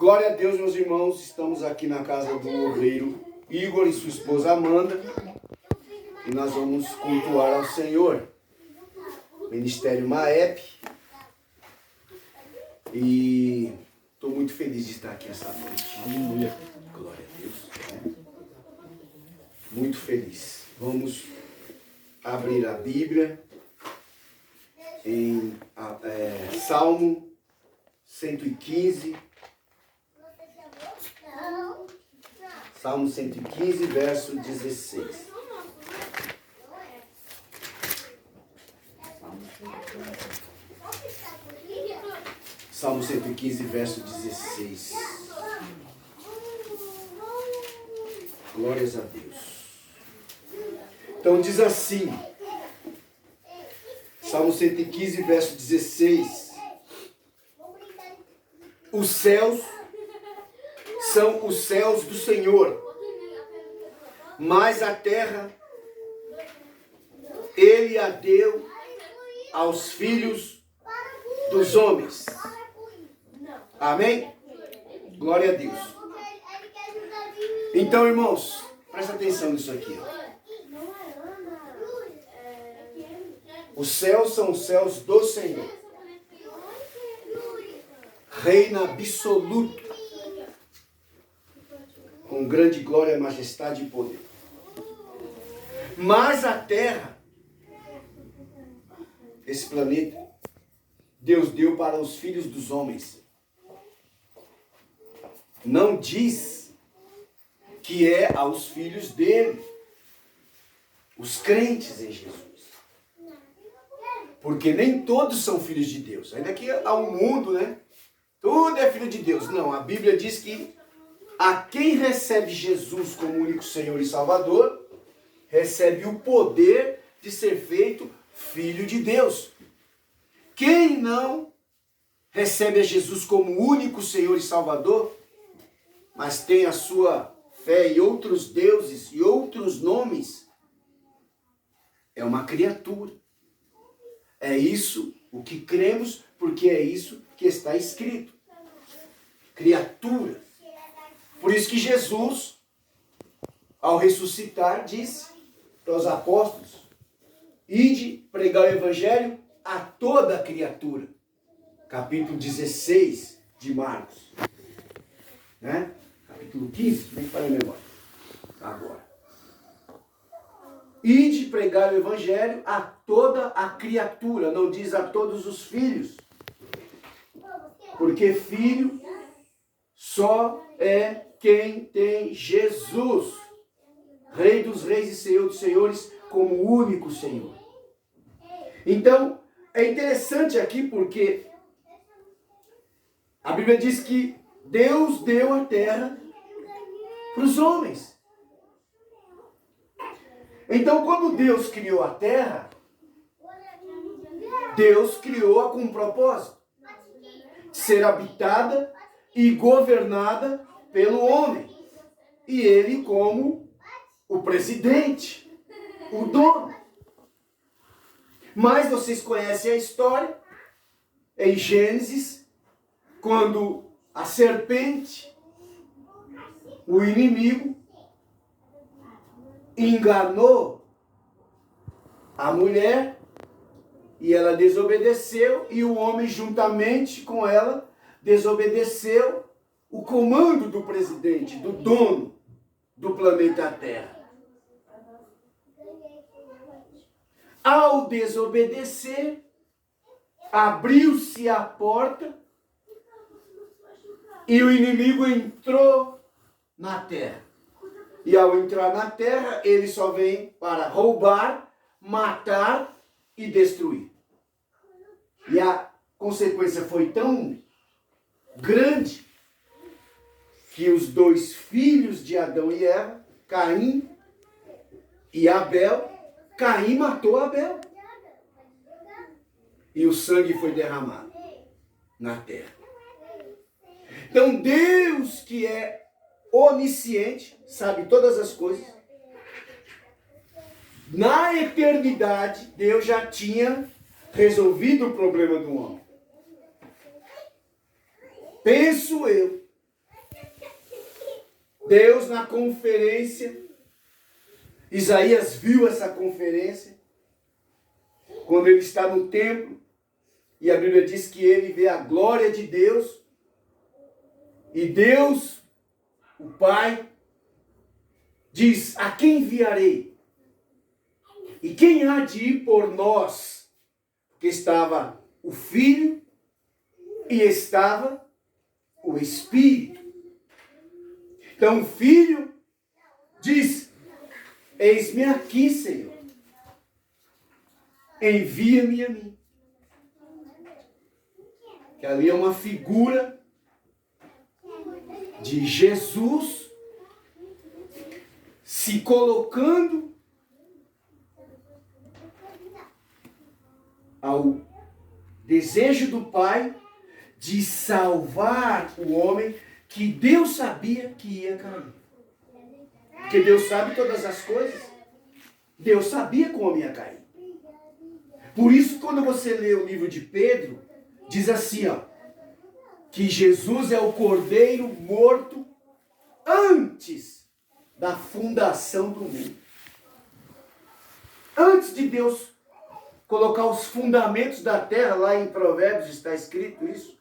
Glória a Deus, meus irmãos. Estamos aqui na casa do obreiro Igor e sua esposa Amanda. E nós vamos cultuar ao Senhor. Ministério Maep. E estou muito feliz de estar aqui essa noite. Aleluia. Glória a Deus. Muito feliz. Vamos abrir a Bíblia em Salmo 115. Salmo 115, verso 16. Salmo 115, verso 16. Glórias a Deus. Então diz assim, Salmo 115, verso 16. Os céus são os céus do Senhor, mas a terra Ele a deu aos filhos dos homens. Amém? Glória a Deus. Então, irmãos, presta atenção nisso aqui. Os céus são os céus do Senhor. Reina absoluto, com grande glória, majestade e poder. Mas a terra, esse planeta, Deus deu para os filhos dos homens. Não diz que é aos filhos dele, os crentes em Jesus. Porque nem todos são filhos de Deus. Ainda que há um mundo, né? Tudo é filho de Deus. Não, a Bíblia diz que a quem recebe Jesus como único Senhor e Salvador, recebe o poder de ser feito filho de Deus. Quem não recebe a Jesus como único Senhor e Salvador, mas tem a sua fé em outros deuses e outros nomes, é uma criatura. É isso o que cremos, porque é isso que está escrito. Criatura. Por isso que Jesus, ao ressuscitar, disse para os apóstolos: ide pregar o evangelho a toda a criatura. Capítulo 16 de Marcos. Né? Capítulo 15, vem para a memória. Agora. Ide pregar o evangelho a toda a criatura. Não diz a todos os filhos. Porque filho só é quem tem Jesus, Rei dos reis e Senhor dos senhores, como único Senhor. Então, é interessante aqui porque a Bíblia diz que Deus deu a terra para os homens. Então, quando Deus criou a terra, Deus criou-a com um propósito: ser habitada e governada pelo homem. E ele como o presidente, o dono. Mas vocês conhecem a história, em Gênesis, quando a serpente, o inimigo, enganou a mulher e ela desobedeceu, e o homem juntamente com ela desobedeceu o comando do presidente, do dono do planeta Terra. Ao desobedecer, abriu-se a porta e o inimigo entrou na terra. E ao entrar na terra, ele só vem para roubar, matar e destruir. E a consequência foi tão grande que os dois filhos de Adão e Eva, Caim e Abel, Caim matou Abel. E o sangue foi derramado na terra. Então Deus, que é onisciente, sabe todas as coisas, na eternidade Deus já tinha resolvido o problema do homem. Penso eu Deus na conferência, Isaías viu essa conferência, quando ele está no templo, e a Bíblia diz que ele vê a glória de Deus, e Deus, o Pai, diz: a quem enviarei? E quem há de ir por nós? Porque estava o Filho e estava o Espírito. Então o Filho diz: eis-me aqui, Senhor. Envia-me a mim. Que ali é uma figura de Jesus se colocando ao desejo do Pai de salvar o homem que Deus sabia que ia cair. Porque Deus sabe todas as coisas. Deus sabia que o homem ia cair. Por isso, quando você lê o livro de Pedro, diz assim, ó, que Jesus é o Cordeiro morto antes da fundação do mundo. Antes de Deus colocar os fundamentos da terra, lá em Provérbios está escrito isso.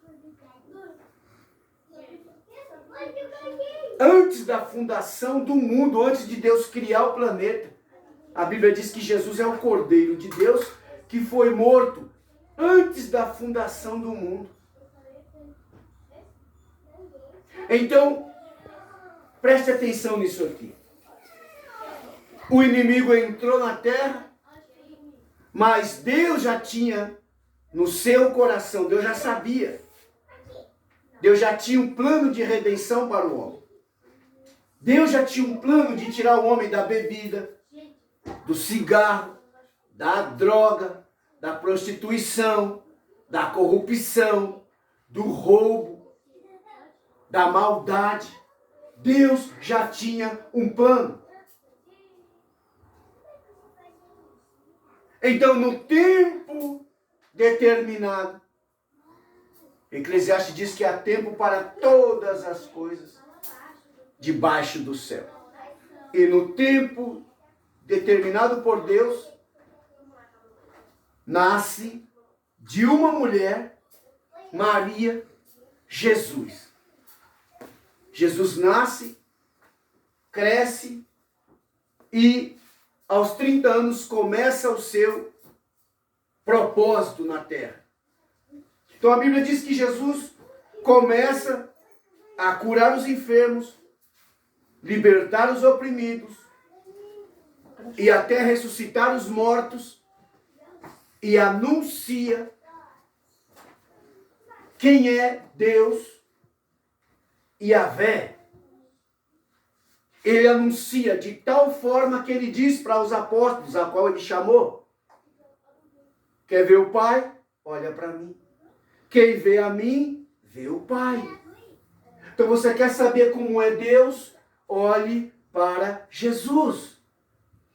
Antes da fundação do mundo, antes de Deus criar o planeta, a Bíblia diz que Jesus é o Cordeiro de Deus que foi morto antes da fundação do mundo. Então, preste atenção nisso aqui. O inimigo entrou na terra, mas Deus já tinha no seu coração, Deus já sabia. Deus já tinha um plano de redenção para o homem. Deus já tinha um plano de tirar o homem da bebida, do cigarro, da droga, da prostituição, da corrupção, do roubo, da maldade. Deus já tinha um plano. Então, no tempo determinado, Eclesiastes diz que há tempo para todas as coisas debaixo do céu. E no tempo determinado por Deus, nasce de uma mulher, Maria, Jesus. Jesus nasce, cresce e aos 30 anos começa o seu propósito na terra. Então a Bíblia diz que Jesus começa a curar os enfermos, libertar os oprimidos e até ressuscitar os mortos, e anuncia quem é Deus, Yahvé. Ele anuncia de tal forma que ele diz para os apóstolos, a qual ele chamou: quer ver o Pai? Olha para mim. Quem vê a mim, vê o Pai. Então você quer saber como é Deus? Olhe para Jesus.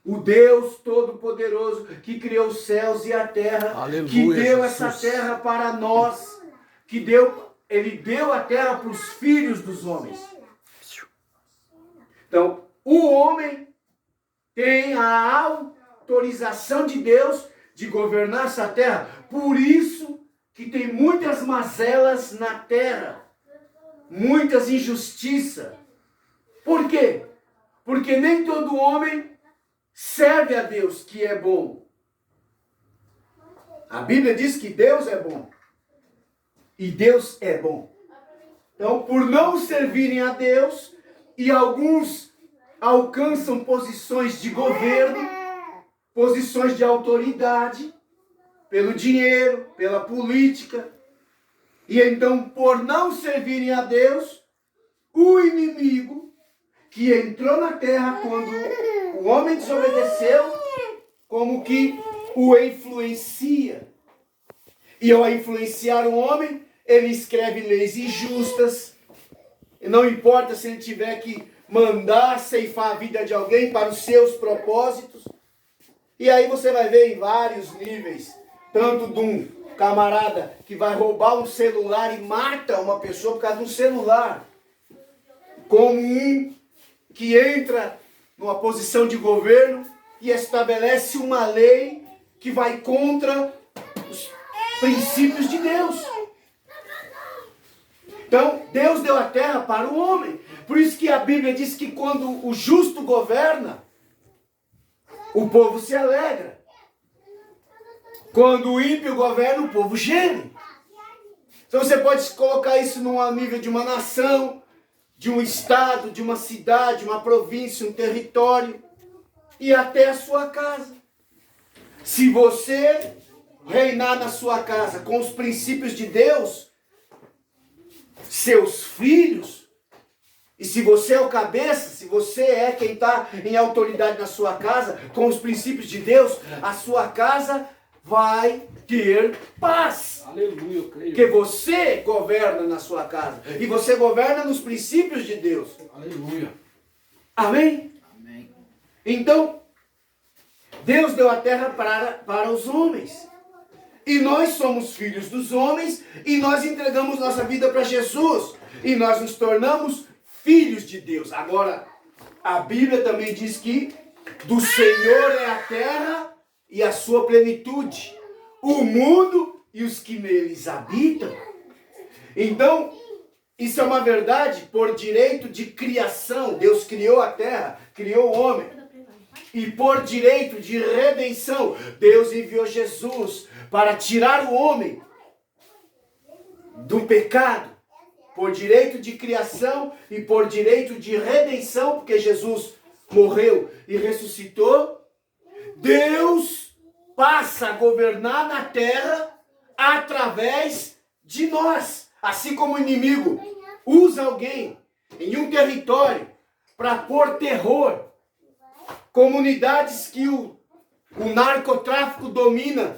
O Deus Todo-Poderoso que criou os céus e a terra, aleluia, que deu Jesus. Essa terra para nós, ele deu a terra para os filhos dos homens. Então, o homem tem a autorização de Deus de governar essa terra. Por isso que tem muitas mazelas na terra, muitas injustiças. Por quê? Porque nem todo homem serve a Deus, que é bom. A Bíblia diz que Deus é bom. E Deus é bom. Então, por não servirem a Deus, e alguns alcançam posições de governo, posições de autoridade, pelo dinheiro, pela política. E então, por não servirem a Deus, o inimigo que entrou na terra quando o homem desobedeceu, como que o influencia. E ao influenciar o homem, ele escreve leis injustas. E não importa se ele tiver que mandar ceifar a vida de alguém para os seus propósitos. E aí você vai ver em vários níveis, tanto de um camarada que vai roubar um celular e mata uma pessoa por causa de um celular, como um que entra numa posição de governo e estabelece uma lei que vai contra os princípios de Deus. Então, Deus deu a terra para o homem. Por isso que a Bíblia diz que quando o justo governa, o povo se alegra. Quando o ímpio governa, o povo geme. Então você pode colocar isso no nível de uma nação, de um estado, de uma cidade, uma província, um território e até a sua casa. Se você reinar na sua casa com os princípios de Deus, seus filhos, e se você é o cabeça, se você é quem está em autoridade na sua casa, com os princípios de Deus, a sua casa vai ter paz. Aleluia, eu creio. Porque você governa na sua casa. E você governa nos princípios de Deus. Aleluia. Amém? Amém. Então, Deus deu a terra para os homens. E nós somos filhos dos homens e nós entregamos nossa vida para Jesus. E nós nos tornamos filhos de Deus. Agora, a Bíblia também diz que do Senhor é a terra e a sua plenitude, o mundo e os que neles habitam. Então, isso é uma verdade por direito de criação. Deus criou a terra, criou o homem. E por direito de redenção, Deus enviou Jesus para tirar o homem do pecado. Por direito de criação e por direito de redenção, porque Jesus morreu e ressuscitou. Deus passa a governar na terra através de nós. Assim como o inimigo usa alguém em um território para pôr terror, comunidades que o narcotráfico domina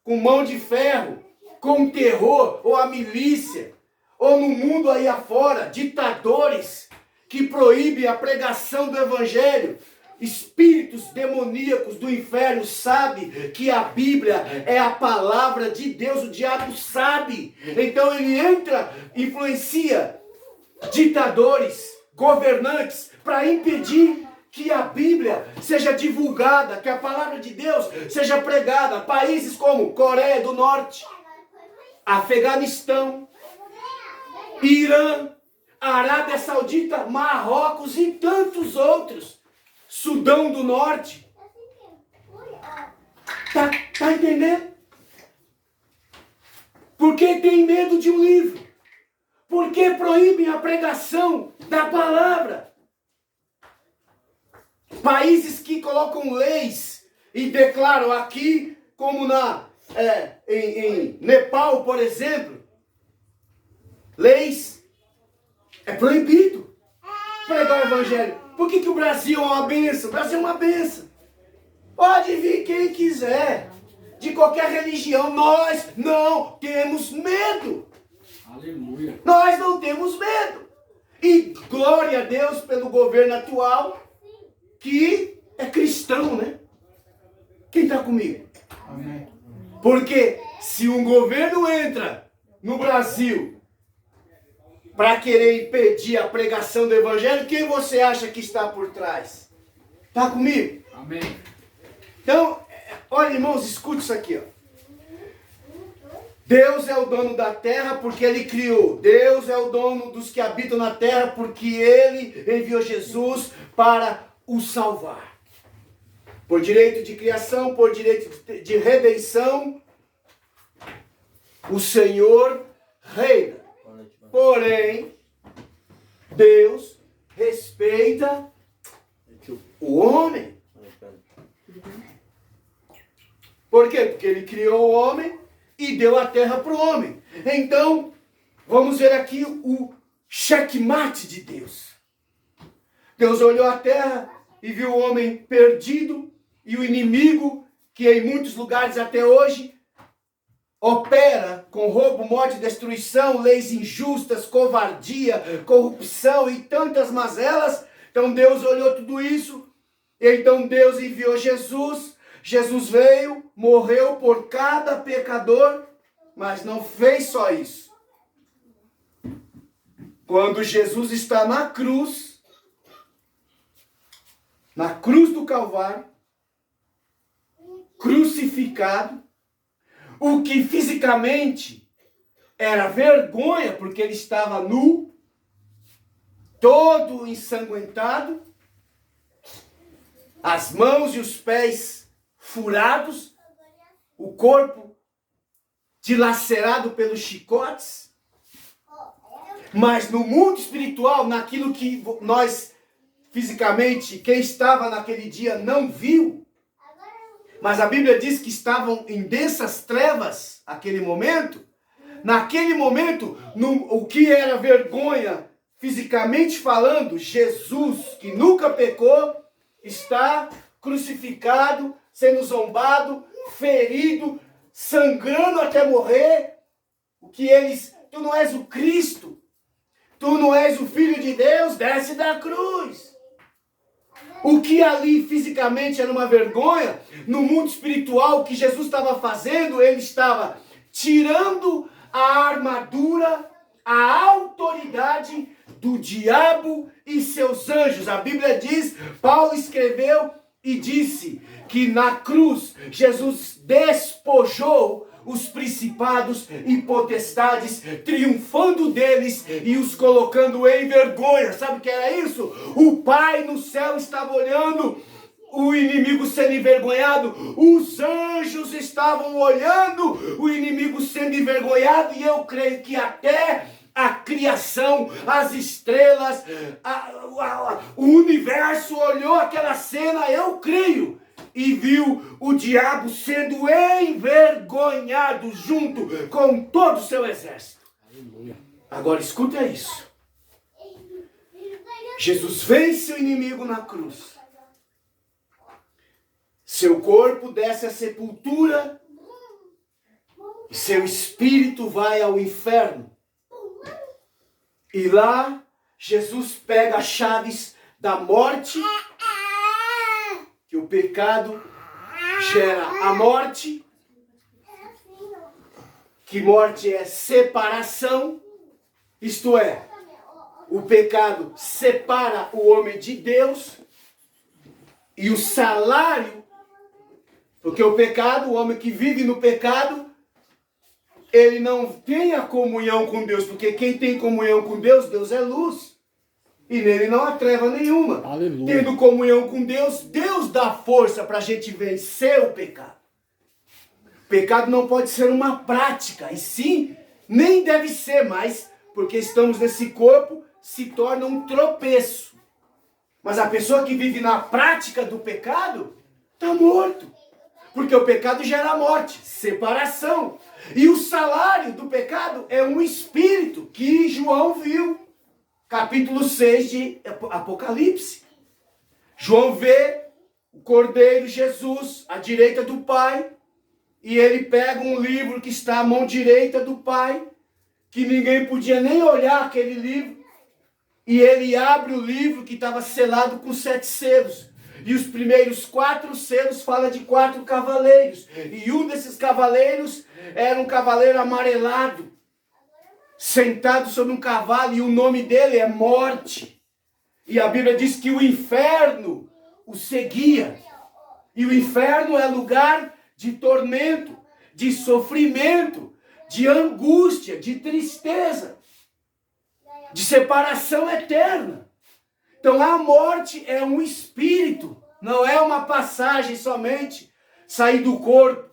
com mão de ferro, com terror, ou a milícia, ou no mundo aí afora, ditadores que proíbem a pregação do evangelho. Espíritos demoníacos do inferno sabem que a Bíblia é a palavra de Deus, o diabo sabe. Então ele entra, influencia ditadores, governantes, para impedir que a Bíblia seja divulgada, que a palavra de Deus seja pregada. Países como Coreia do Norte, Afeganistão, Irã, Arábia Saudita, Marrocos e tantos outros. Sudão do Norte. Tá entendendo? Por que tem medo de um livro? Por que proíbem a pregação da palavra? Países que colocam leis e declaram aqui, como em Nepal, por exemplo, leis, é proibido pregar o evangelho. Por que o Brasil é uma bênção? O Brasil é uma bênção. Pode vir quem quiser, de qualquer religião, nós não temos medo. Aleluia. Nós não temos medo. E glória a Deus pelo governo atual, que é cristão, né? Quem está comigo? Amém. Porque se um governo entra no Brasil para querer impedir a pregação do evangelho, quem você acha que está por trás? Está comigo? Amém. Então, olha, irmãos, escute isso aqui, ó. Deus é o dono da terra porque Ele criou. Deus é o dono dos que habitam na terra porque Ele enviou Jesus para o salvar. Por direito de criação, por direito de redenção, o Senhor reina. Porém, Deus respeita o homem. Por quê? Porque Ele criou o homem e deu a terra para o homem. Então, vamos ver aqui o checkmate de Deus. Deus olhou a terra e viu o homem perdido e o inimigo, que em muitos lugares até hoje opera com roubo, morte e destruição, leis injustas, covardia, corrupção e tantas mazelas. Então Deus olhou tudo isso, e então Deus enviou Jesus. Jesus veio, morreu por cada pecador, mas não fez só isso. Quando Jesus está na cruz, na cruz do Calvário, crucificado, o que fisicamente era vergonha, porque ele estava nu, todo ensanguentado, as mãos e os pés furados, o corpo dilacerado pelos chicotes. Mas no mundo espiritual, naquilo que nós fisicamente, quem estava naquele dia não viu, mas a Bíblia diz que estavam em densas trevas naquele momento. Naquele momento, o que era vergonha fisicamente falando, Jesus, que nunca pecou, está crucificado, sendo zombado, ferido, sangrando até morrer. O que eles, tu não és o Cristo, tu não és o Filho de Deus, desce da cruz. O que ali fisicamente era uma vergonha, no mundo espiritual, o que Jesus estava fazendo, ele estava tirando a armadura, a autoridade do diabo e seus anjos. A Bíblia diz, Paulo escreveu e disse que na cruz Jesus despojou os principados e potestades, triunfando deles e os colocando em vergonha. Sabe o que era isso? O Pai no céu estava olhando o inimigo sendo envergonhado, os anjos estavam olhando o inimigo sendo envergonhado, e eu creio que até a criação, as estrelas, o universo olhou aquela cena, eu creio, e viu o diabo sendo envergonhado junto com todo o seu exército. Aleluia. Agora escuta isso. Jesus vence o inimigo na cruz. Seu corpo desce à sepultura e seu espírito vai ao inferno. E lá Jesus pega as chaves da morte, que o pecado gera a morte, que morte é separação, isto é, o pecado separa o homem de Deus, e o salário, porque o pecado, o homem que vive no pecado, ele não tem a comunhão com Deus, porque quem tem comunhão com Deus, Deus é luz. E nele não há treva nenhuma. Aleluia. Tendo comunhão com Deus, Deus dá força para a gente vencer o pecado. O pecado não pode ser uma prática, e sim, nem deve ser mais, porque estamos nesse corpo, se torna um tropeço. Mas a pessoa que vive na prática do pecado, está morto. Porque o pecado gera morte, separação. E o salário do pecado é um espírito que João viu. Capítulo 6 de Apocalipse. João vê o Cordeiro Jesus à direita do Pai. E ele pega um livro que está à mão direita do Pai, que ninguém podia nem olhar aquele livro. E ele abre o livro que estava selado com 7 selos. E os primeiros 4 selos falam de 4 cavaleiros. E um desses cavaleiros era um cavaleiro amarelado, sentado sobre um cavalo, e o nome dele é Morte. E a Bíblia diz que o inferno o seguia. E o inferno é lugar de tormento, de sofrimento, de angústia, de tristeza, de separação eterna. Então a morte é um espírito, não é uma passagem somente, sair do corpo.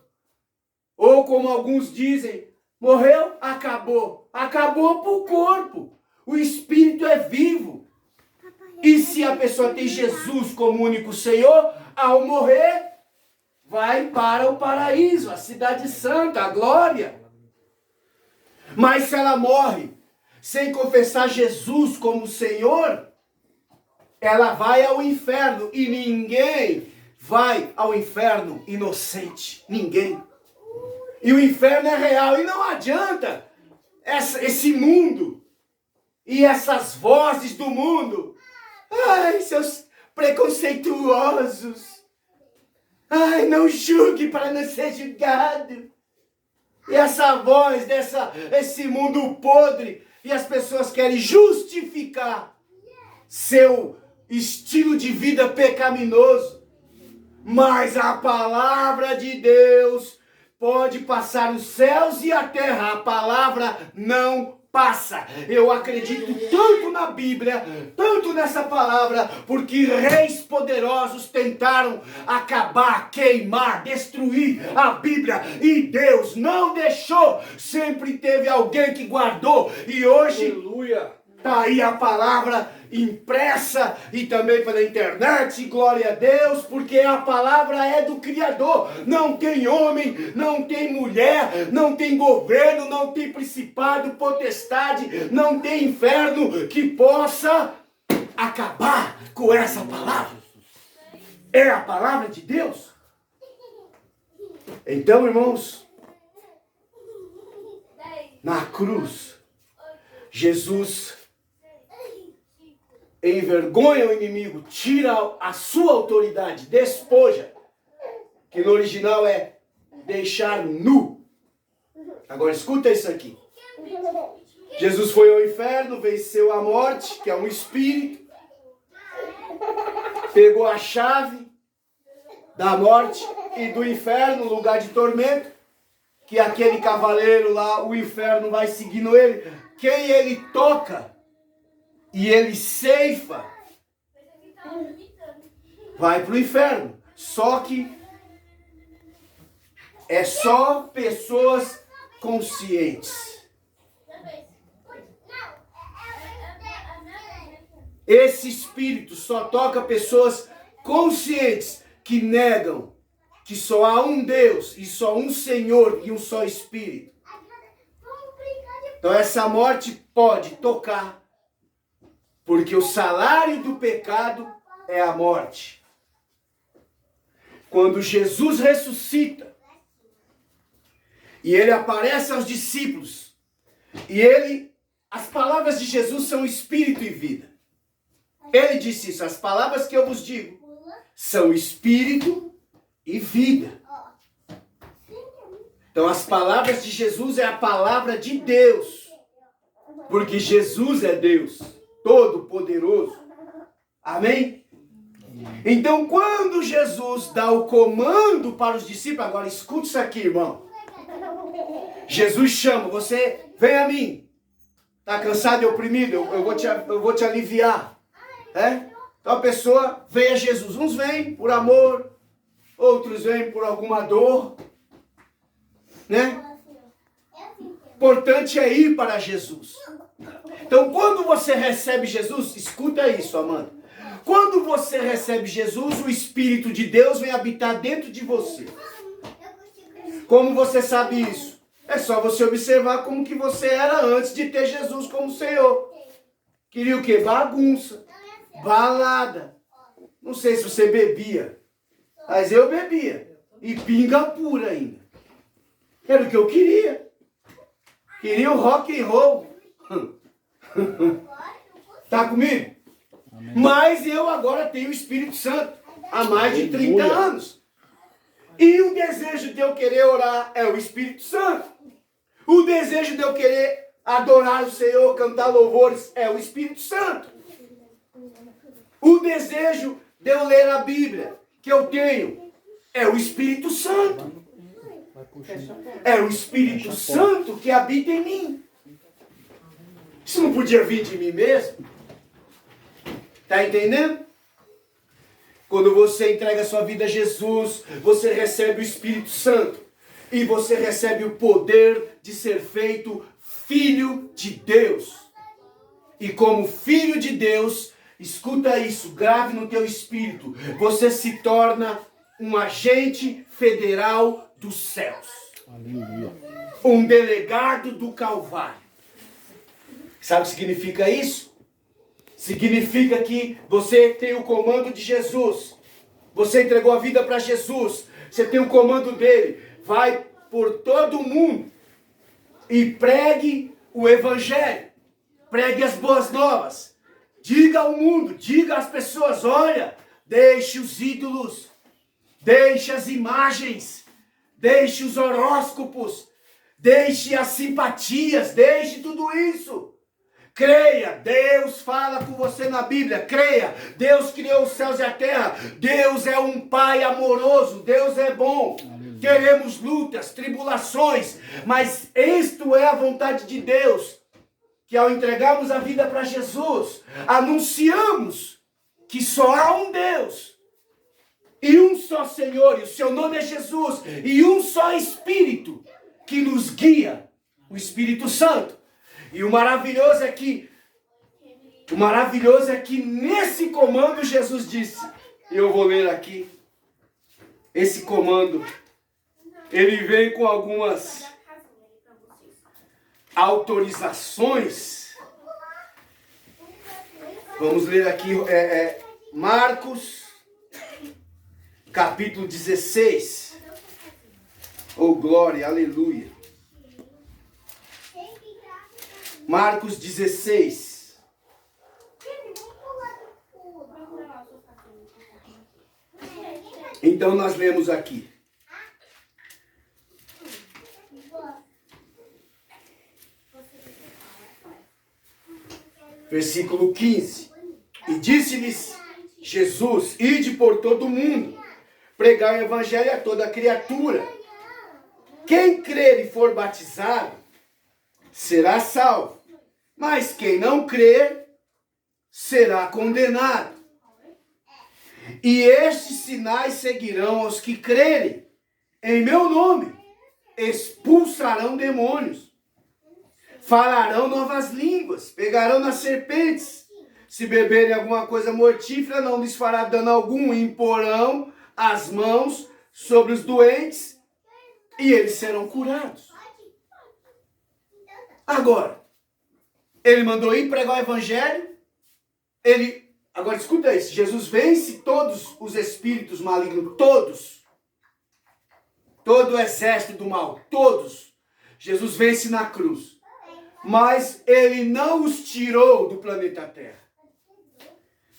Ou como alguns dizem, morreu, acabou. Acabou para o corpo. O espírito é vivo. E se a pessoa tem Jesus como único Senhor, ao morrer, vai para o paraíso, a cidade santa, a glória. Mas se ela morre sem confessar Jesus como Senhor, ela vai ao inferno, e ninguém vai ao inferno inocente. Ninguém. E o inferno é real, e não adianta esse mundo e essas vozes do mundo. Ai, seus preconceituosos. Ai, não julgue para não ser julgado. E essa voz esse mundo podre, e as pessoas querem justificar seu estilo de vida pecaminoso. Mas a palavra de Deus pode passar os céus e a terra. A palavra não passa. Eu acredito tanto na Bíblia, tanto nessa palavra, porque reis poderosos tentaram acabar, queimar, destruir a Bíblia. E Deus não deixou. Sempre teve alguém que guardou. E hoje... Aleluia. Está aí a palavra impressa e também pela internet, glória a Deus, porque a palavra é do Criador. Não tem homem, não tem mulher, não tem governo, não tem principado, potestade, não tem inferno que possa acabar com essa palavra. É a palavra de Deus. Então, irmãos, na cruz, Jesus envergonha o inimigo, tira a sua autoridade, despoja, que no original é deixar nu. Agora escuta isso aqui. Jesus foi ao inferno, venceu a morte, que é um espírito, pegou a chave da morte e do inferno, lugar de tormento, que aquele cavaleiro lá, o inferno vai seguindo ele. Quem ele toca e ele ceifa, vai para o inferno. Só que é só pessoas conscientes. Esse espírito só toca pessoas conscientes que negam que só há um Deus e só um Senhor e um só Espírito. Então essa morte pode tocar, porque o salário do pecado é a morte. Quando Jesus ressuscita e ele aparece aos discípulos, e as palavras de Jesus são espírito e vida. Ele disse isso: as palavras que eu vos digo são espírito e vida. Então as palavras de Jesus é a palavra de Deus, porque Jesus é Deus Todo-Poderoso. Amém? Então quando Jesus dá o comando para os discípulos, agora escute isso aqui, irmão. Jesus chama, você vem a mim. Está cansado e oprimido? Eu vou te aliviar. É? Então a pessoa vem a Jesus. Uns vêm por amor, outros vêm por alguma dor. Né? Importante é ir para Jesus. Então quando você recebe Jesus, escuta isso, Amanda. Quando você recebe Jesus, o Espírito de Deus vem habitar dentro de você. Como você sabe isso? É só você observar como que você era antes de ter Jesus como Senhor. Queria o quê? Bagunça, balada. Não sei se você bebia, mas eu bebia. E pinga pura ainda. Era o que eu queria. Queria o rock and roll. Tá comigo? Amém. Mas eu agora tenho o Espírito Santo há mais de 30 anos. E o desejo de eu querer orar é o Espírito Santo. O desejo de eu querer adorar o Senhor, cantar louvores, é o Espírito Santo. O desejo de eu ler a Bíblia que eu tenho é o Espírito Santo. É o Espírito Santo que habita em mim. Isso não podia vir de mim mesmo? Está entendendo? Quando você entrega a sua vida a Jesus, você recebe o Espírito Santo. E você recebe o poder de ser feito filho de Deus. E como filho de Deus, escuta isso, grave no teu espírito. Você se torna um agente federal dos céus. Aleluia. Um delegado do Calvário. Sabe o que significa isso? Significa que você tem o comando de Jesus. Você entregou a vida para Jesus. Você tem o comando dele. Vai por todo o mundo e pregue o Evangelho. Pregue as boas novas. Diga ao mundo, diga às pessoas, olha, deixe os ídolos, deixe as imagens, deixe os horóscopos, deixe as simpatias, deixe tudo isso. Creia, Deus faz fala com você na Bíblia, creia. Deus criou os céus e a terra. Deus é um Pai amoroso. Deus é bom. Aleluia. Teremos lutas, tribulações, mas isto é a vontade de Deus. Que ao entregarmos a vida para Jesus, anunciamos que só há um Deus. E um só Senhor, e o seu nome é Jesus. E um só Espírito que nos guia, o Espírito Santo. E o maravilhoso é que nesse comando Jesus disse, e eu vou ler aqui, esse comando, ele vem com algumas autorizações. Vamos ler aqui Marcos, capítulo 16. Oh, glória, aleluia. Marcos 16. Então nós lemos aqui. Versículo 15. E disse-lhes Jesus, ide por todo o mundo, pregar o evangelho a toda criatura. Quem crer e for batizado, será salvo. Mas quem não crer, será condenado. E estes sinais seguirão aos que crerem. Em meu nome, expulsarão demônios. Falarão novas línguas, pegarão nas serpentes. Se beberem alguma coisa mortífera, não lhes fará dano algum. Imporão as mãos sobre os doentes e eles serão curados. Agora, ele mandou ir pregar o evangelho. Agora escuta isso. Jesus vence todos os espíritos malignos, todos. Todo o exército do mal, todos. Jesus vence na cruz. Mas ele não os tirou do planeta Terra.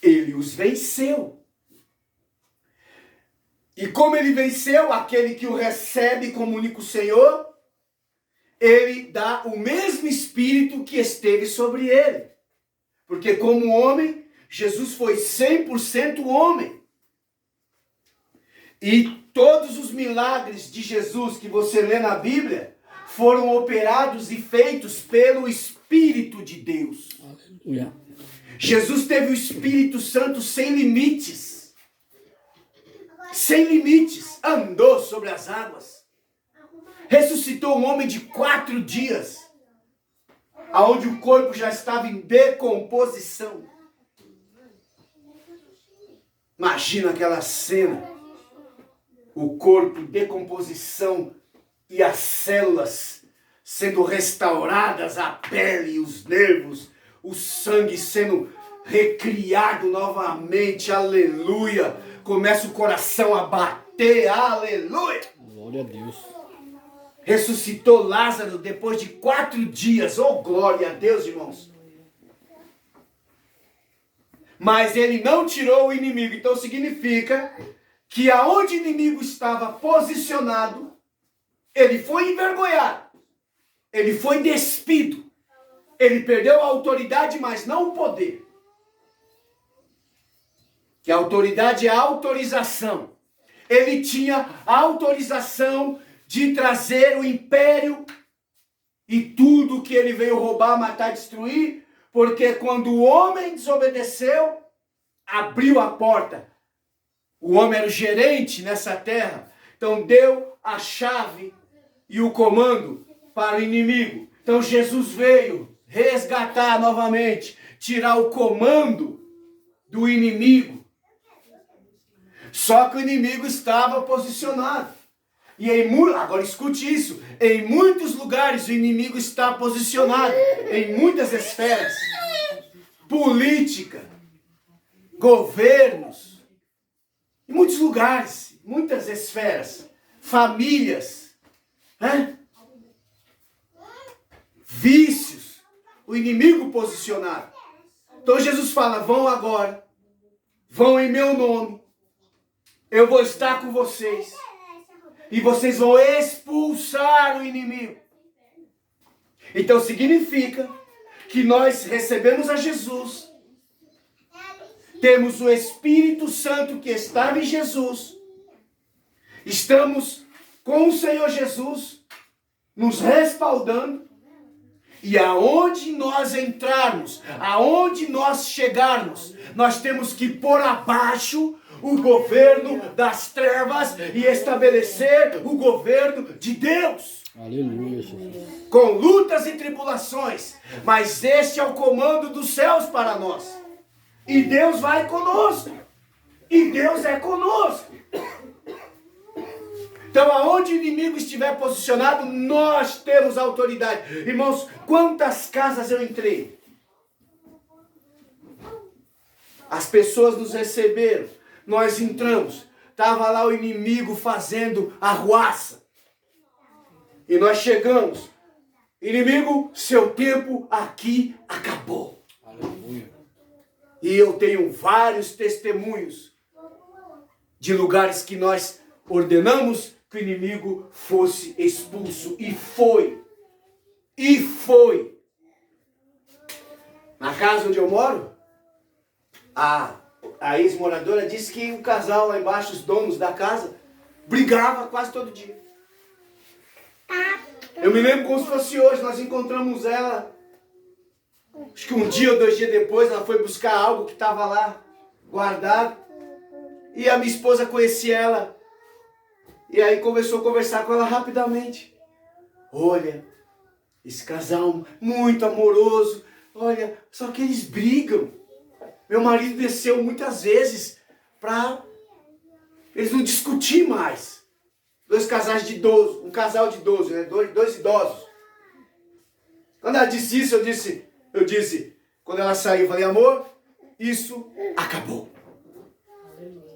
Ele os venceu. E como ele venceu, aquele que o recebe como único Senhor, ele dá o mesmo Espírito que esteve sobre ele. Porque como homem, Jesus foi 100% homem. E todos os milagres de Jesus que você lê na Bíblia foram operados e feitos pelo Espírito de Deus. Aleluia. Jesus teve o Espírito Santo sem limites. Sem limites. Andou sobre as águas. Ressuscitou um homem de 4 dias. Onde o corpo já estava em decomposição. Imagina aquela cena. O corpo em decomposição. E as células sendo restauradas, a pele, os nervos, o sangue sendo recriado novamente, aleluia. Começa o coração a bater, aleluia. Glória a Deus. Ressuscitou Lázaro depois de 4 dias, oh glória a Deus, irmãos. Mas ele não tirou o inimigo, então significa que aonde o inimigo estava posicionado, ele foi envergonhado, ele foi despido, ele perdeu a autoridade, mas não o poder. Que a autoridade é a autorização. Ele tinha a autorização de trazer o império e tudo que ele veio roubar, matar, destruir, porque quando o homem desobedeceu, abriu a porta. O homem era o gerente nessa terra, então deu a chave e o comando para o inimigo. Então Jesus veio resgatar novamente, tirar o comando do inimigo. Só que o inimigo estava posicionado. E agora escute isso, em muitos lugares o inimigo está posicionado, em muitas esferas. Política, governos, em muitos lugares, muitas esferas, famílias, vícios, o inimigo posicionado. Então Jesus fala, vão agora, vão em meu nome, eu vou estar com vocês, e vocês vão expulsar o inimigo. Então significa que nós recebemos a Jesus, temos o Espírito Santo que estava em Jesus, estamos com o Senhor Jesus, nos respaldando, e aonde nós entrarmos, aonde nós chegarmos, nós temos que pôr abaixo o governo das trevas e estabelecer o governo de Deus. Aleluia, Jesus. Com lutas e tribulações, mas este é o comando dos céus para nós. E Deus vai conosco. E Deus é conosco. Então, aonde o inimigo estiver posicionado, nós temos autoridade. Irmãos, quantas casas eu entrei? As pessoas nos receberam. Nós entramos. Estava lá o inimigo fazendo arruaça. E nós chegamos. Inimigo, seu tempo aqui acabou. Aleluia. E eu tenho vários testemunhos de lugares que nós ordenamos que o inimigo fosse expulso. E foi. E foi. Na casa onde eu moro, a ex-moradora disse que o casal lá embaixo, os donos da casa, brigava quase todo dia. Eu me lembro como se fosse hoje, nós encontramos ela, acho que um dia ou 2 dias depois, ela foi buscar algo que estava lá guardado. E a minha esposa conhecia ela. E aí começou a conversar com ela rapidamente. Olha, esse casal muito amoroso, olha, só que eles brigam. Meu marido desceu muitas vezes para eles não discutir mais. 2 casais de idosos, um casal de idosos, né? Dois idosos. Quando ela disse isso, eu disse, quando ela saiu, eu falei, amor, isso acabou.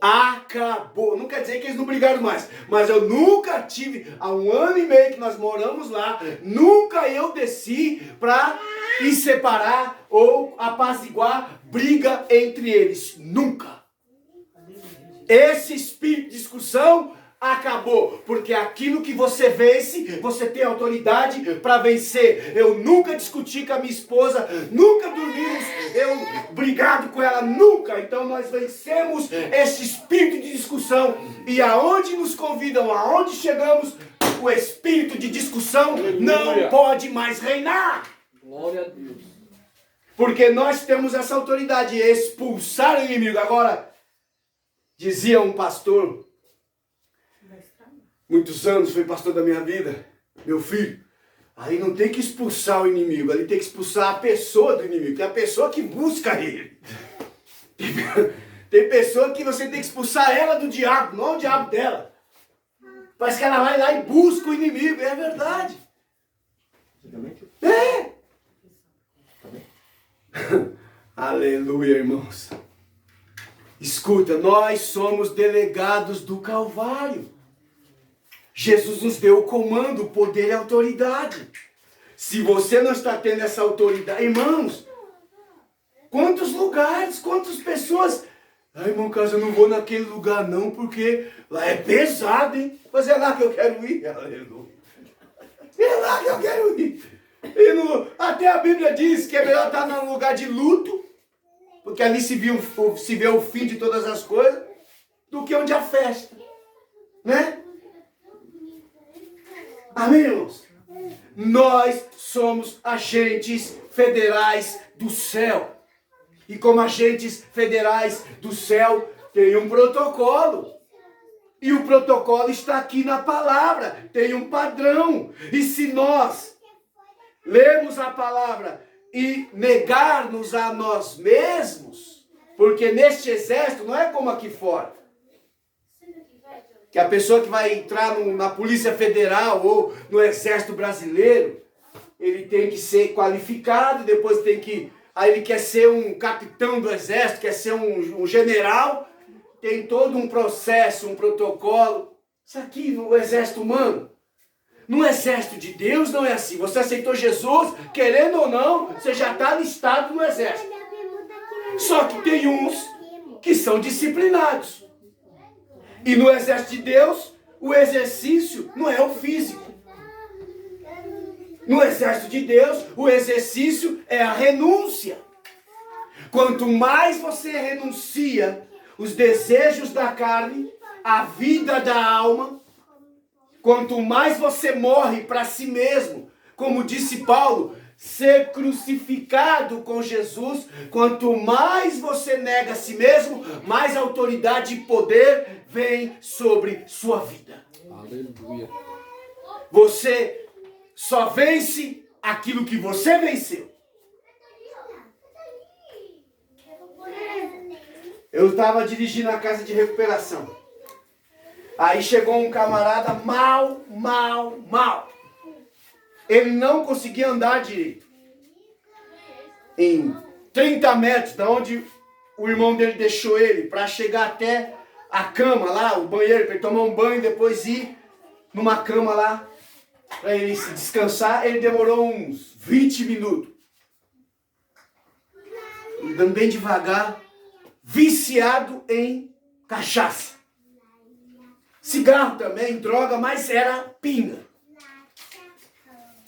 Acabou. Não quer dizer que eles não brigaram mais, mas eu nunca tive, há 1 ano e meio que nós moramos lá, nunca eu desci para separar ou apaziguar briga entre eles. Nunca. Esse espírito de discussão acabou, porque aquilo que você vence, você tem autoridade para vencer. Eu nunca discuti com a minha esposa, nunca dormimos, eu brigado com ela, nunca. Então nós vencemos esse espírito de discussão. E aonde nos convidam, aonde chegamos, o espírito de discussão não pode mais reinar. Glória a Deus. Porque nós temos essa autoridade de expulsar o inimigo. Agora, dizia um pastor, muitos anos, foi pastor da minha vida, meu filho, aí não tem que expulsar o inimigo, ali tem que expulsar a pessoa do inimigo, que é a pessoa que busca ele. Tem pessoa que você tem que expulsar ela do diabo, não o diabo dela. Parece que ela vai lá e busca o inimigo, é verdade. É. Aleluia, irmãos. Escuta, nós somos delegados do Calvário. Jesus nos deu o comando, o poder e a autoridade. Se você não está tendo essa autoridade, irmãos, quantos lugares, quantas pessoas, irmão Carlos, eu não vou naquele lugar não, porque lá é pesado, hein? Mas é lá que eu quero ir, aleluia. É lá que eu quero ir. Até a Bíblia diz que é melhor estar num lugar de luto, porque ali se vê o fim de todas as coisas, do que onde há festa, né? Amém, irmãos? Nós somos agentes federais do céu. E como agentes federais do céu, tem um protocolo. E o protocolo está aqui na palavra. Tem um padrão. E se nós lermos a palavra e negarmos a nós mesmos, porque neste exército não é como aqui fora, que a pessoa que vai entrar na Polícia Federal ou no Exército Brasileiro, ele tem que ser qualificado, depois aí ele quer ser um capitão do Exército, quer ser um general, tem todo um processo, um protocolo. Isso aqui no Exército humano. No Exército de Deus não é assim. Você aceitou Jesus, querendo ou não, você já está listado no Exército. Só que tem uns que são disciplinados. E no Exército de Deus, o exercício não é o físico. No Exército de Deus, o exercício é a renúncia. Quanto mais você renuncia os desejos da carne, a vida da alma, quanto mais você morre para si mesmo, como disse Paulo, ser crucificado com Jesus, quanto mais você nega a si mesmo, mais autoridade e poder vem sobre sua vida. Aleluia. Você só vence aquilo que você venceu. Eu estava dirigindo a casa de recuperação. Aí chegou um camarada mal. Ele não conseguia andar direito. Em 30 metros da onde o irmão dele deixou ele, para chegar até a cama lá, o banheiro, para ele tomar um banho e depois ir numa cama lá, para ele se descansar, ele demorou uns 20 minutos. Andando bem devagar, viciado em cachaça. Cigarro também, droga, mas era pinga.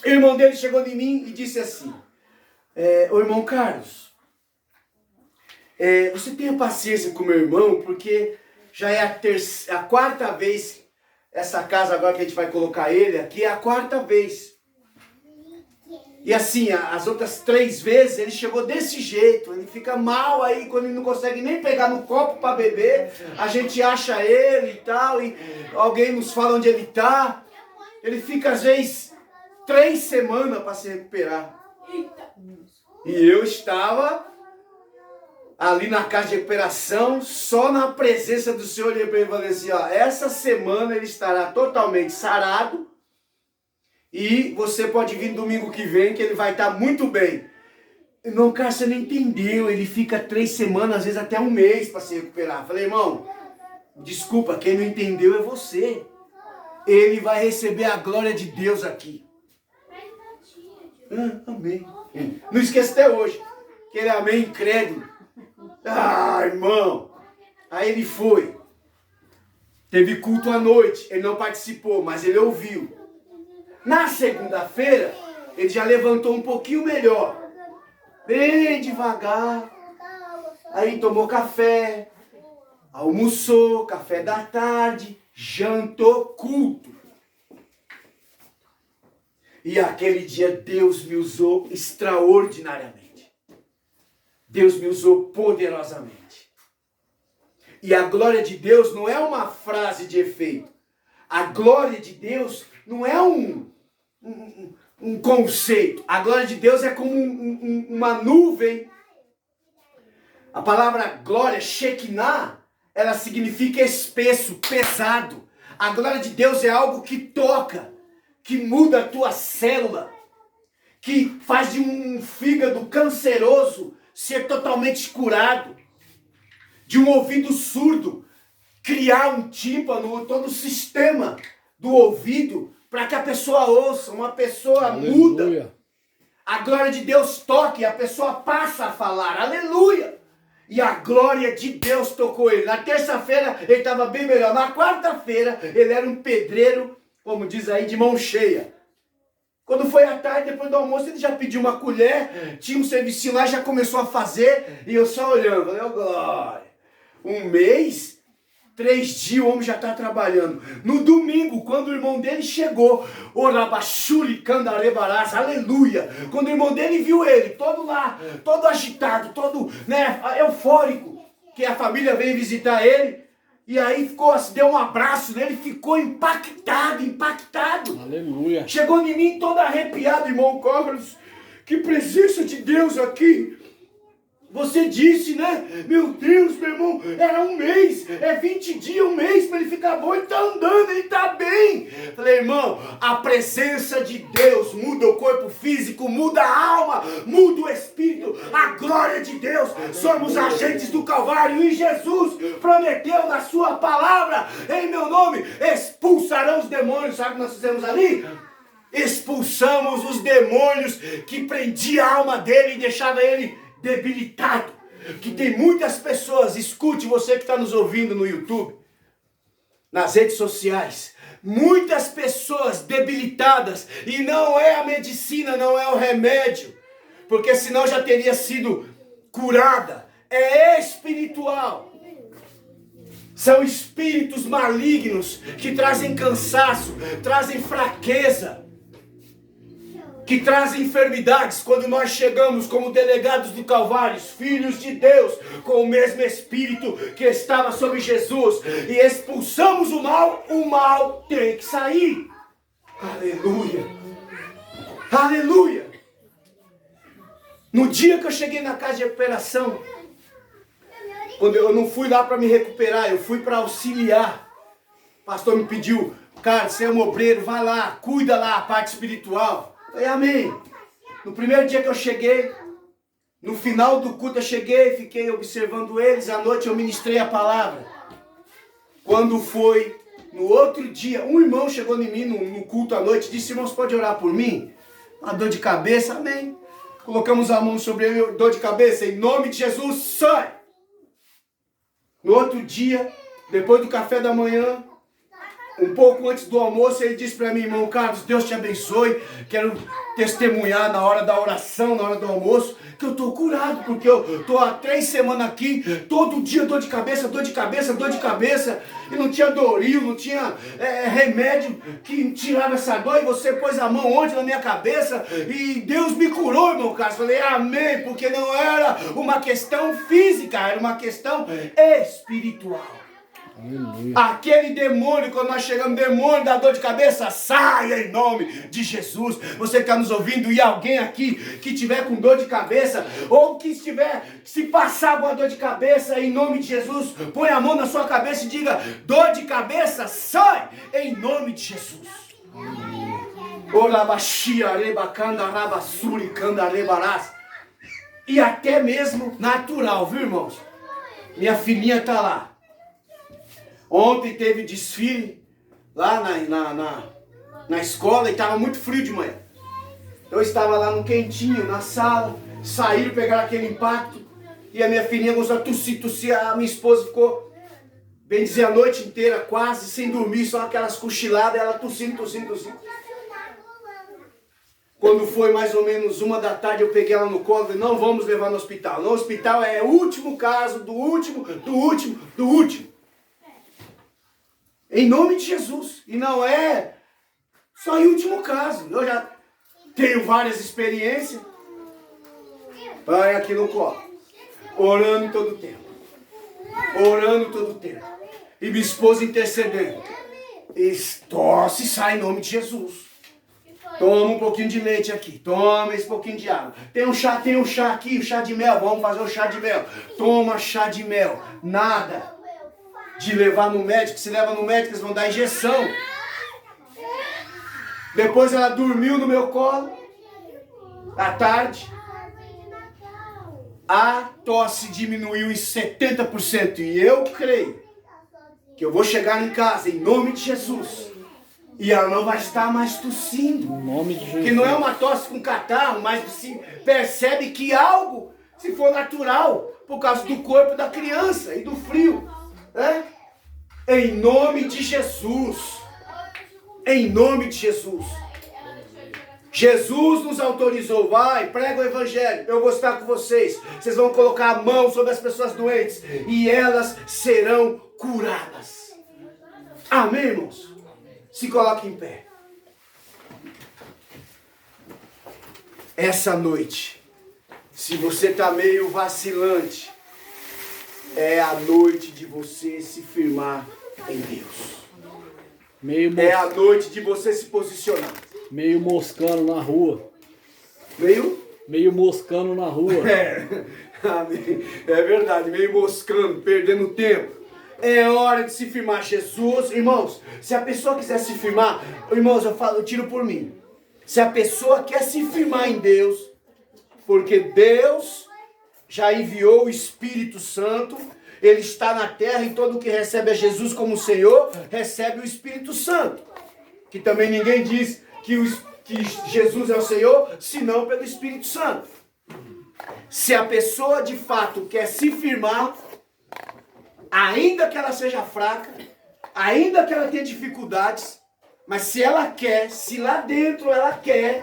O irmão dele chegou em mim e disse assim, ô irmão Carlos, você tenha paciência com meu irmão, porque já é a quarta vez, essa casa agora que a gente vai colocar ele aqui, é a quarta vez. E assim, as outras 3 vezes ele chegou desse jeito, ele fica mal aí quando ele não consegue nem pegar no copo para beber, a gente acha ele e tal, e alguém nos fala onde ele tá, ele fica às vezes 3 semanas para se recuperar. E eu estava ali na casa de recuperação, só na presença do Senhor, ele falou assim, ó, essa semana ele estará totalmente sarado, e você pode vir domingo que vem, que ele vai estar muito bem. Irmão, cara, você não entendeu. Ele fica 3 semanas, às vezes até 1 mês para se recuperar. Falei, irmão, desculpa, quem não entendeu é você. Ele vai receber a glória de Deus aqui. Amém. Não esqueça até hoje, que ele é amém incrédulo. Irmão. Aí ele foi. Teve culto à noite, ele não participou, mas ele ouviu. Na segunda-feira, ele já levantou um pouquinho melhor. Bem devagar. Aí tomou café, almoçou, café da tarde, jantou, culto. E aquele dia Deus me usou extraordinariamente. Deus me usou poderosamente. E a glória de Deus não é uma frase de efeito. A glória de Deus não é um conceito. A glória de Deus é como uma nuvem. A palavra glória, Shekinah, ela significa espesso, pesado. A glória de Deus é algo que toca, que muda a tua célula, que faz de um fígado canceroso ser totalmente curado, de um ouvido surdo criar um tímpano, todo o sistema do ouvido, para que a pessoa ouça, uma pessoa muda. A glória de Deus toca e a pessoa passa a falar. Aleluia! E a glória de Deus tocou ele. Na terça-feira ele estava bem melhor. Na quarta-feira ele era um pedreiro, como diz aí, de mão cheia. Quando foi à tarde, depois do almoço, ele já pediu uma colher, tinha um serviço lá, já começou a fazer, e eu só olhando, falei, glória. 1 mês, 3 dias, o homem já está trabalhando. No domingo, quando o irmão dele chegou, orabachuri candarebarás, aleluia. Quando o irmão dele viu ele, todo lá, todo agitado, todo eufórico, que a família veio visitar ele, e aí deu um abraço nele, ficou impactado. Aleluia. Chegou em mim todo arrepiado, irmão Carlos. Que presença de Deus aqui. Você disse, né? Meu Deus, meu irmão, era 1 mês, 20 dias, 1 mês para ele ficar bom. Ele está andando, ele está bem. Falei, irmão, a presença de Deus muda o corpo físico, muda a alma, muda o espírito. A glória de Deus, somos agentes do Calvário e Jesus prometeu na sua palavra, em meu nome, expulsarão os demônios. Sabe o que nós fizemos ali? Expulsamos os demônios que prendiam a alma dele e deixava ele debilitado. Que tem muitas pessoas, escute você que está nos ouvindo no YouTube, nas redes sociais, muitas pessoas debilitadas, e não é a medicina, não é o remédio, porque senão já teria sido curada, é espiritual. São espíritos malignos que trazem cansaço, trazem fraqueza, que trazem enfermidades. Quando nós chegamos como delegados do Calvário, filhos de Deus, com o mesmo Espírito que estava sobre Jesus, e expulsamos o mal tem que sair. Aleluia! Aleluia! No dia que eu cheguei na casa de recuperação, quando eu não fui lá para me recuperar, eu fui para auxiliar. O pastor me pediu, cara, você é um obreiro, vai lá, cuida lá a parte espiritual. Eu falei, amém. No primeiro dia que eu cheguei, no final do culto eu cheguei, fiquei observando eles, à noite eu ministrei a palavra. Quando foi no outro dia, um irmão chegou em mim no culto à noite e disse, irmão, você pode orar por mim? Uma dor de cabeça, amém. Colocamos a mão sobre ele, dor de cabeça, em nome de Jesus, sai! No outro dia, depois do café da manhã, um pouco antes do almoço, ele disse para mim, irmão Carlos, Deus te abençoe, quero testemunhar na hora da oração, na hora do almoço, que eu estou curado, porque eu estou há 3 semanas aqui, todo dia dor de cabeça, dor de cabeça, dor de cabeça, e não tinha Doril, não tinha remédio que tirava essa dor, e você pôs a mão ontem na minha cabeça, e Deus me curou, irmão Carlos. Falei, amém, porque não era uma questão física, era uma questão espiritual. Aleluia. Aquele demônio, quando nós chegamos, demônio da dor de cabeça, saia em nome de Jesus. Você que está nos ouvindo e alguém aqui que tiver com dor de cabeça, ou que estiver, se passar uma dor de cabeça, em nome de Jesus, põe a mão na sua cabeça e diga, dor de cabeça, sai em nome de Jesus. E até mesmo natural, viu, irmãos? Minha filhinha está lá. Ontem teve desfile lá na escola e estava muito frio de manhã. Eu estava lá no quentinho, na sala, saíram, pegaram aquele impacto e a minha filhinha começou a tossir, a minha esposa ficou, bem dizer, a noite inteira quase sem dormir, só aquelas cochiladas, ela tossindo. Quando foi mais ou menos 1 da tarde, eu peguei ela no colo e falei, não vamos levar no hospital. No hospital é o último caso, do último. Em nome de Jesus. E não é só em último caso. Eu já tenho várias experiências. Vai aqui no colo. Orando todo o tempo. E minha esposa intercedendo. Tosse, sai em nome de Jesus. Toma um pouquinho de leite aqui. Toma esse pouquinho de água. Tem um chá aqui, o chá de mel. Vamos fazer o chá de mel. Toma chá de mel. Nada de levar no médico. Se leva no médico, eles vão dar injeção. Depois ela dormiu no meu colo. À tarde. A tosse diminuiu em 70%. E eu creio que eu vou chegar em casa em nome de Jesus. E ela não vai estar mais tossindo. Em nome de Jesus. Que não é uma tosse com catarro, mas se percebe que algo, se for natural, por causa do corpo da criança e do frio. Né? Em nome de Jesus. Em nome de Jesus. Jesus nos autorizou, vai, prega o evangelho, eu vou estar com vocês. Vocês vão colocar a mão sobre as pessoas doentes e elas serão curadas. Amém, irmãos? Se coloque em pé. Essa noite, se você está meio vacilante, é a noite de você se firmar em Deus. É a noite de você se posicionar. Meio moscando na rua. Meio moscando na rua. É verdade, meio moscando, perdendo tempo. É hora de se firmar. Jesus, irmãos, se a pessoa quiser se firmar, irmãos, eu tiro por mim. Se a pessoa quer se firmar em Deus, porque Deus já enviou o Espírito Santo, Ele está na terra e todo que recebe a Jesus como Senhor, recebe o Espírito Santo. Que também ninguém diz que Jesus é o Senhor, senão pelo Espírito Santo. Se a pessoa de fato quer se firmar, ainda que ela seja fraca, ainda que ela tenha dificuldades, mas se ela quer, se lá dentro ela quer,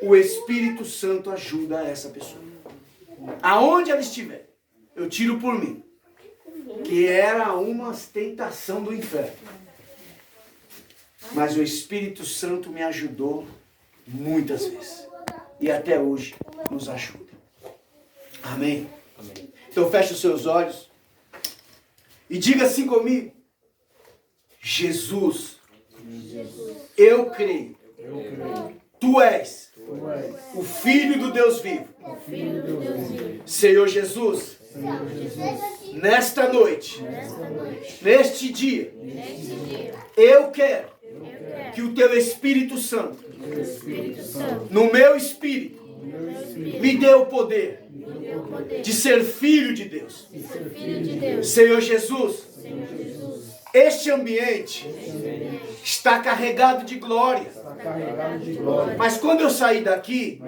o Espírito Santo ajuda essa pessoa. Aonde ela estiver, eu tiro por mim. Que era uma tentação do inferno. Mas o Espírito Santo me ajudou muitas vezes. E até hoje nos ajuda. Amém? Amém. Então feche os seus olhos. E diga assim comigo. Jesus, eu creio. Tu és o Filho do Deus vivo. Senhor Jesus, nesta noite, neste dia, eu quero que o Teu Espírito Santo, no meu espírito, me dê o poder de ser filho de Deus. Senhor Jesus, este ambiente está carregado de glória. Mas quando eu sair daqui,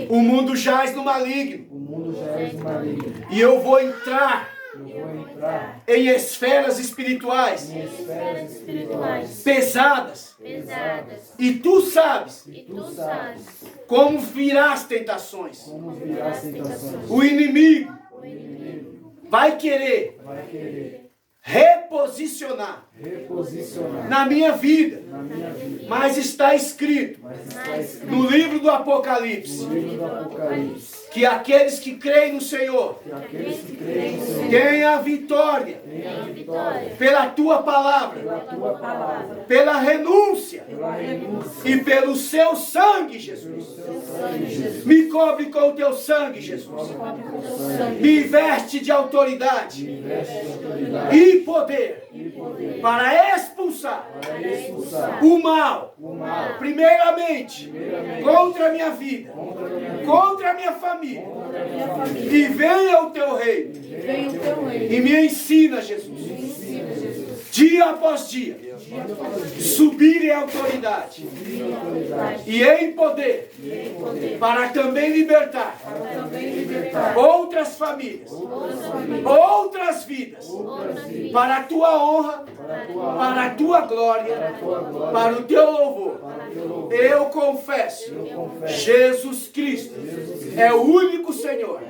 o mundo jaz no maligno. E eu vou entrar em esferas espirituais pesadas. E tu sabes como virá as tentações. O inimigo vai querer reposicionar na minha vida. Mas está escrito no livro do Apocalipse que aqueles que creem no Senhor têm a vitória pela tua palavra, pela renúncia e pelo seu sangue, Jesus. Me cobre com o teu sangue, Jesus. Me veste de autoridade e poder para expulsar o mal, primeiramente, contra a minha vida, contra a minha família. E venha o teu reino. E me ensina, Jesus, dia após dia, subir em autoridade e em poder, para também libertar outras famílias, outras vidas, para a tua honra, para a tua glória, para o teu louvor. Eu confesso, Jesus Cristo é o único Senhor.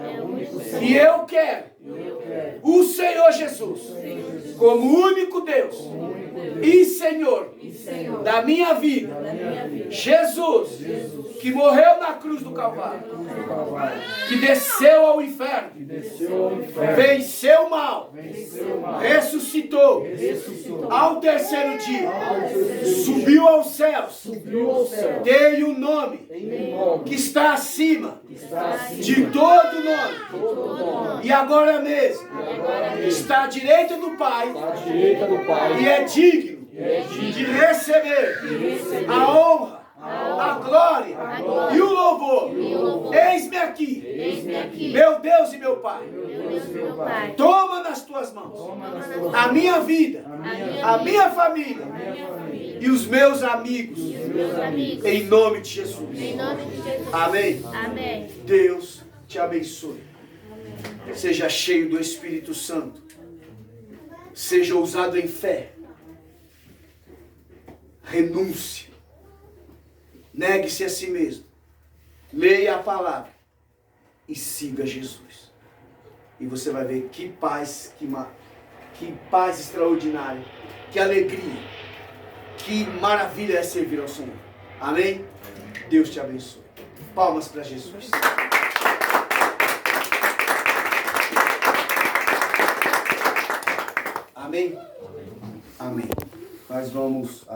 E eu quero o Senhor Jesus como único Deus e Senhor da minha vida. Jesus, que morreu na cruz do Calvário, que desceu ao inferno, venceu o mal, ressuscitou ao terceiro dia, subiu aos céus, tem um nome que está acima de todo nome, e agora mesmo está à direita do Pai, e é digno de receber a honra, a glória e o louvor. Eis-me aqui, meu Deus e meu Pai. Toma nas tuas mãos a minha vida, a minha família e os meus amigos, em nome de Jesus. Amém. Deus te abençoe. Seja cheio do Espírito Santo. Seja ousado em fé. Renúncia. Negue-se a si mesmo. Leia a palavra. E siga Jesus. E você vai ver que paz, que paz extraordinária. Que alegria. Que maravilha é servir ao Senhor. Amém? Deus te abençoe. Palmas para Jesus. Amém? Amém. Nós vamos...